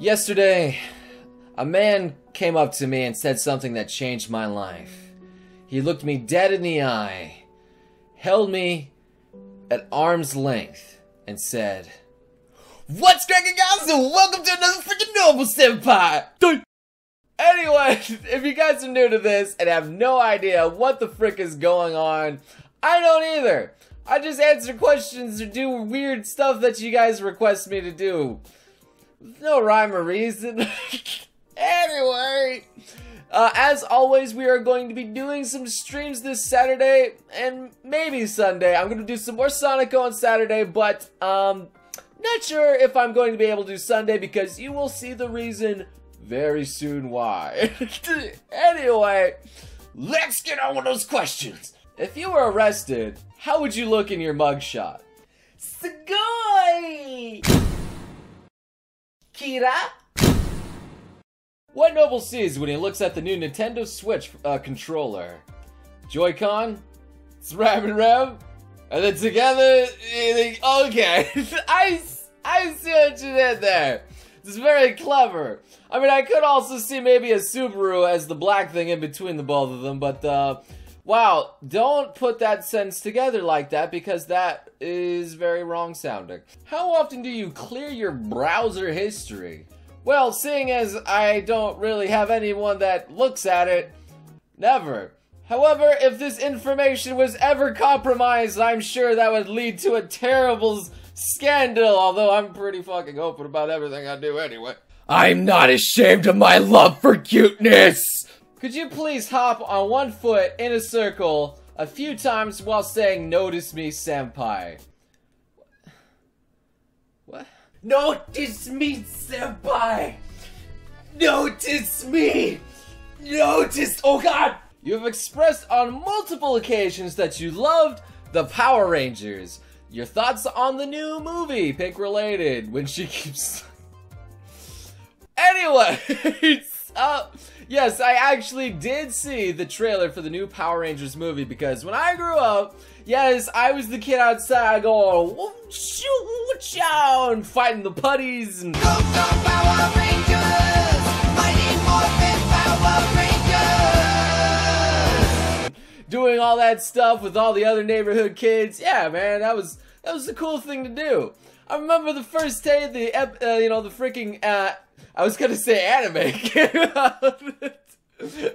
Yesterday, a man came up to me and said something that changed my life. He looked me dead in the eye, held me at arm's length, and said, "What's cracking, guys? And welcome to another freaking Noble Senpai!" Anyway, if you guys are new to this and have no idea what the frick is going on, I don't either. I just answer questions or do weird stuff that you guys request me to do. No rhyme or reason. Anyway, as always, we are going to be doing some streams this Saturday and maybe Sunday. I'm going to do some more Sonico on Saturday, but not sure if I'm going to be able to do Sunday because you will see the reason very soon why. Anyway, let's get on with those questions. If you were arrested, how would you look in your mugshot? Sugoi! Kira? What Noble sees when he looks at the new Nintendo Switch controller? Joy-Con? It's Ram and Ram? And then together, you think, okay, I see what you did there. It's very clever. I mean, I could also see maybe a Subaru as the black thing in between the both of them, but wow, don't put that sentence together like that because that is very wrong sounding. How often do you clear your browser history? Well, seeing as I don't really have anyone that looks at it, never. However, if this information was ever compromised, I'm sure that would lead to a terrible scandal, although I'm pretty fucking open about everything I do anyway. I'm not ashamed of my love for cuteness! Could you please hop on one foot in a circle a few times while saying, "Notice me, Senpai"? What? Notice me, Senpai! Notice me! Notice! Oh god! You have expressed on multiple occasions that you loved the Power Rangers. Your thoughts on the new movie, Pink related, when she keeps... Anyway, yes, I actually did see the trailer for the new Power Rangers movie because when I grew up, yes, I was the kid outside going, shoot, and fighting the putties and... Go, go, Power Rangers! Mighty Morphin Power Rangers! Doing all that stuff with all the other neighborhood kids. Yeah, man, that was the cool thing to do. I remember the first day of the, the freaking, I was gonna say anime came out.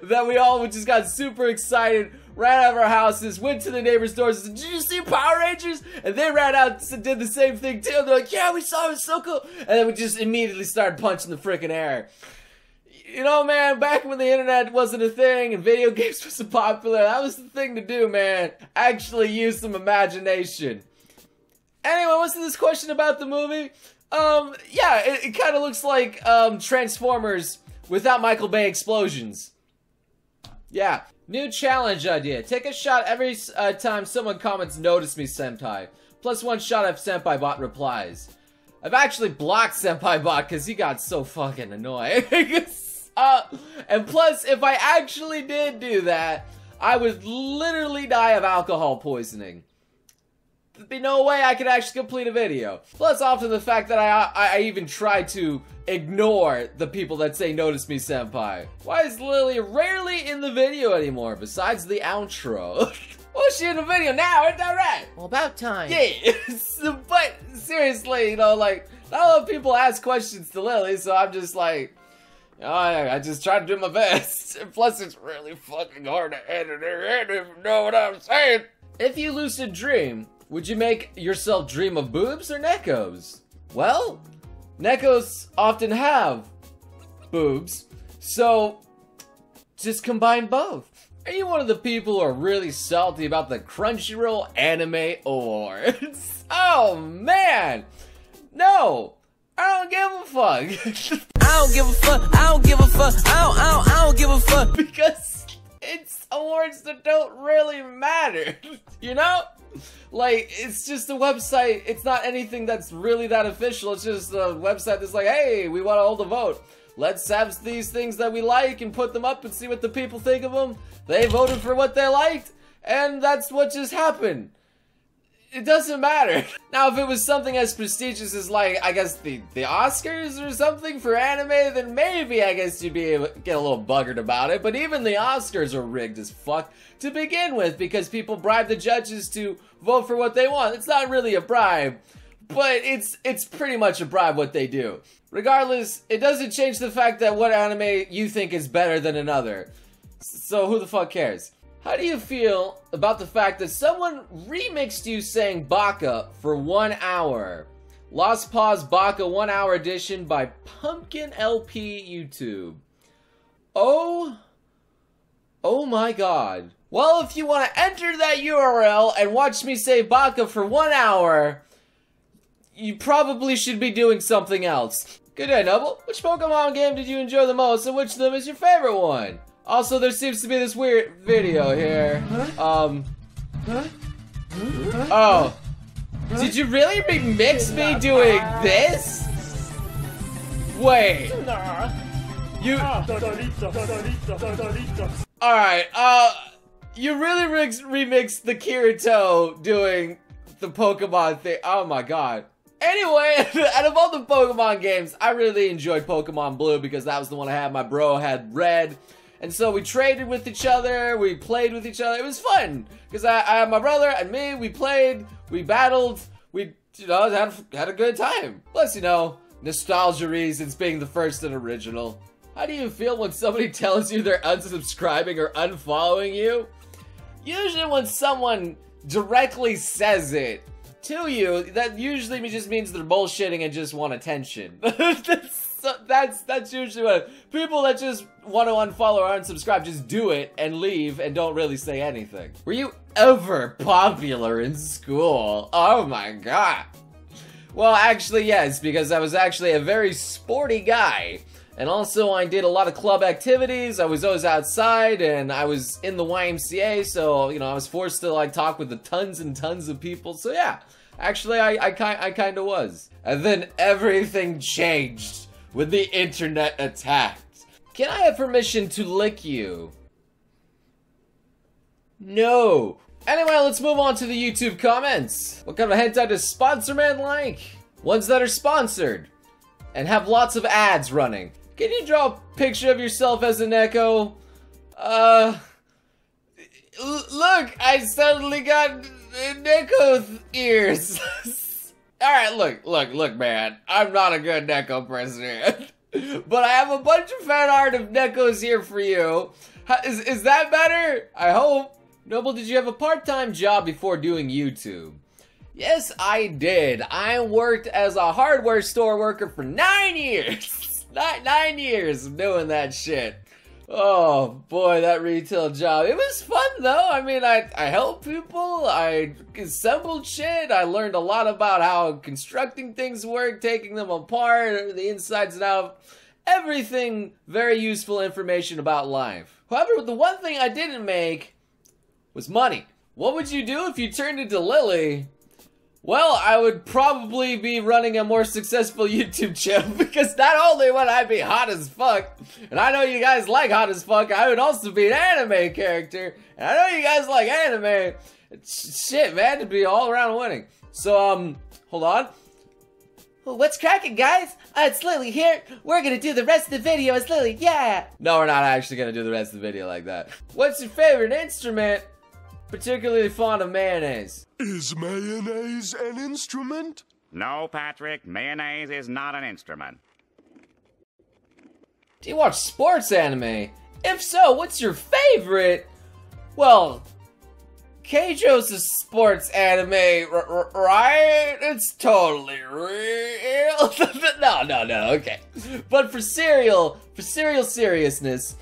That we all just got super excited, ran out of our houses, went to the neighbor's doors and said, "Did you see Power Rangers?" And they ran out and did the same thing too. They're like, "Yeah, we saw it, it was so cool." And then we just immediately started punching the freaking air. You know, man, back when the internet wasn't a thing and video games wasn't popular, that was the thing to do, man. Actually use some imagination. Anyway, what's this question about the movie? Yeah, it kind of looks like Transformers without Michael Bay explosions. Yeah. New challenge idea. Take a shot every time someone comments, "Notice me, Senpai." Plus one shot if Senpai Bot replies. I've actually blocked Senpai Bot because he got so fucking annoying. And plus, if I actually did do that, I would literally die of alcohol poisoning. There'd be no way I could actually complete a video. Plus, often the fact that I even try to ignore the people that say, "Notice me, Senpai." Why is Lily rarely in the video anymore, besides the outro? Well, she's in the video now, isn't that right? Well, about time. Yeah, but seriously, you know, like, not a lot of people ask questions to Lily, so I'm just like, oh, I just try to do my best. Plus, it's really fucking hard to edit her in, if you know what I'm saying. If you lucid dream, would you make yourself dream of boobs or neckos? Well, neckos often have boobs, so just combine both. Are you one of the people who are really salty about the Crunchyroll Anime Awards? Oh man! No! I don't give a fuck. I don't give a fuck. I don't give a fuck. I don't give a fuck. Because it's awards that don't really matter. You know? Like, it's just a website. It's not anything that's really that official. It's just a website that's like, hey, we want to hold a vote. Let's have these things that we like and put them up and see what the people think of them. They voted for what they liked, and that's what just happened. it doesn't matter. Now, if it was something as prestigious as, like, I guess the Oscars or something for anime, then maybe I guess you'd be able to get a little buggered about it. But even the Oscars are rigged as fuck to begin with because people bribe the judges to vote for what they want. It's not really a bribe, but it's pretty much a bribe what they do. Regardless, it doesn't change the fact that what anime you think is better than another. So who the fuck cares? How do you feel about the fact that someone remixed you saying Baka for 1 hour? Lost Pause Baka 1 hour edition by Pumpkin LP YouTube. Oh my god. Well, if you want to enter that URL and watch me say Baka for 1 hour, you probably should be doing something else. Good day, Noble. Which Pokemon game did you enjoy the most and which of them is your favorite one? Also, there seems to be this weird video here. Oh. Did you really remix me doing this? Wait. You... Alright, you really remixed the Kirito doing the Pokemon thing. Oh my god. Anyway, out of all the Pokemon games, I really enjoyed Pokemon Blue because that was the one I had. My bro had Red. And so we traded with each other, we played with each other. It was fun because I had my brother and me, we played, we battled, we, you know, had a good time. Plus, you know, nostalgia reasons being the first and original. How do you feel when somebody tells you they're unsubscribing or unfollowing you? Usually when someone directly says it to you, that usually just means they're bullshitting and just want attention. That's usually what people that just want to unfollow or unsubscribe just do it and leave and don't really say anything. Were you ever popular in school? Oh my god. Well, actually yes, because I was actually a very sporty guy. And also I did a lot of club activities. I was always outside and I was in the YMCA, so you know, I was forced to like talk with the tons and tons of people. So yeah, actually I kind of was. And then everything changed when the internet attacked. Can I have permission to lick you? No. Anyway, let's move on to the YouTube comments. What kind of hentai does Sponsor Man like? Ones that are sponsored and have lots of ads running. Can you draw a picture of yourself as a Neko? Look, I suddenly got Neko ears. Alright, look, man. I'm not a good Neko person. But I have a bunch of fan art of Nekos here for you. Is that better? I hope. Noble, did you have a part-time job before doing YouTube? Yes, I did. I worked as a hardware store worker for 9 years. 9 years of doing that shit. Oh boy, that retail job. It was fun though. I mean, I helped people, I assembled shit, I learned a lot about how constructing things work, taking them apart, the insides and out. Everything very useful information about life. However, the one thing I didn't make was money. What would you do if you turned into Lily? Well, I would probably be running a more successful YouTube channel because not only would I be hot as fuck, and I know you guys like hot as fuck, I would also be an anime character, and I know you guys like anime. Shit, man, to be all around winning. So, hold on. Well, what's cracking, guys? It's Lily here. We're gonna do the rest of the video as Lily, yeah! No, we're not actually gonna do the rest of the video like that. What's your favorite instrument? Particularly fond of mayonnaise. Is mayonnaise an instrument? No, Patrick, mayonnaise is not an instrument. Do you watch sports anime? If so, what's your favorite? Well, Keijo's a sports anime, right? It's totally real. No, okay. But for serial seriousness,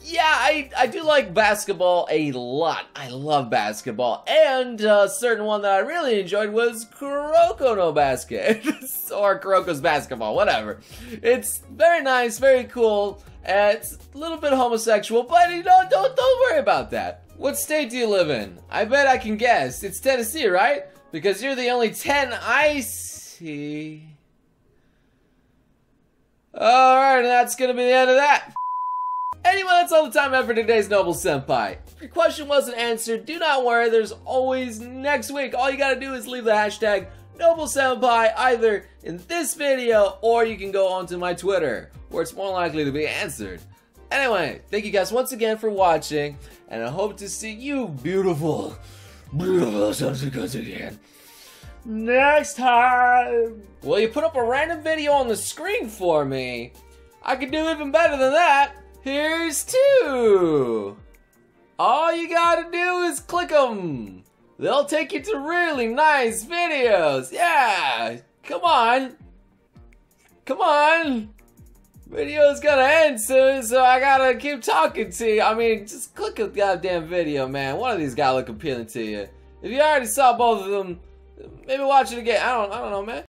yeah, I do like basketball a lot. I love basketball. And a certain one that I really enjoyed was Kuroko no Basket. Or Kuroko's Basketball, whatever. It's very nice, very cool. It's a little bit homosexual, but you know, don't worry about that. What state do you live in? I bet I can guess. It's Tennessee, right? Because you're the only 10 I see. Alright, and that's gonna be the end of that. Anyway, that's all the time I have for today's Noble Senpai. If your question wasn't answered, do not worry, there's always next week. All you gotta do is leave the hashtag Noble Senpai either in this video or you can go onto my Twitter, where it's more likely to be answered. Anyway, thank you guys once again for watching, and I hope to see you beautiful subsequents again next time. Will you put up a random video on the screen for me? I could do even better than that. Here's 2. All you gotta do is click them. They'll take you to really nice videos. Yeah, come on. Come on. Video's gonna end soon, so I gotta keep talking to you. I mean, just click a goddamn video, man. One of these gotta look appealing to you. If you already saw both of them, maybe watch it again. I don't know, man.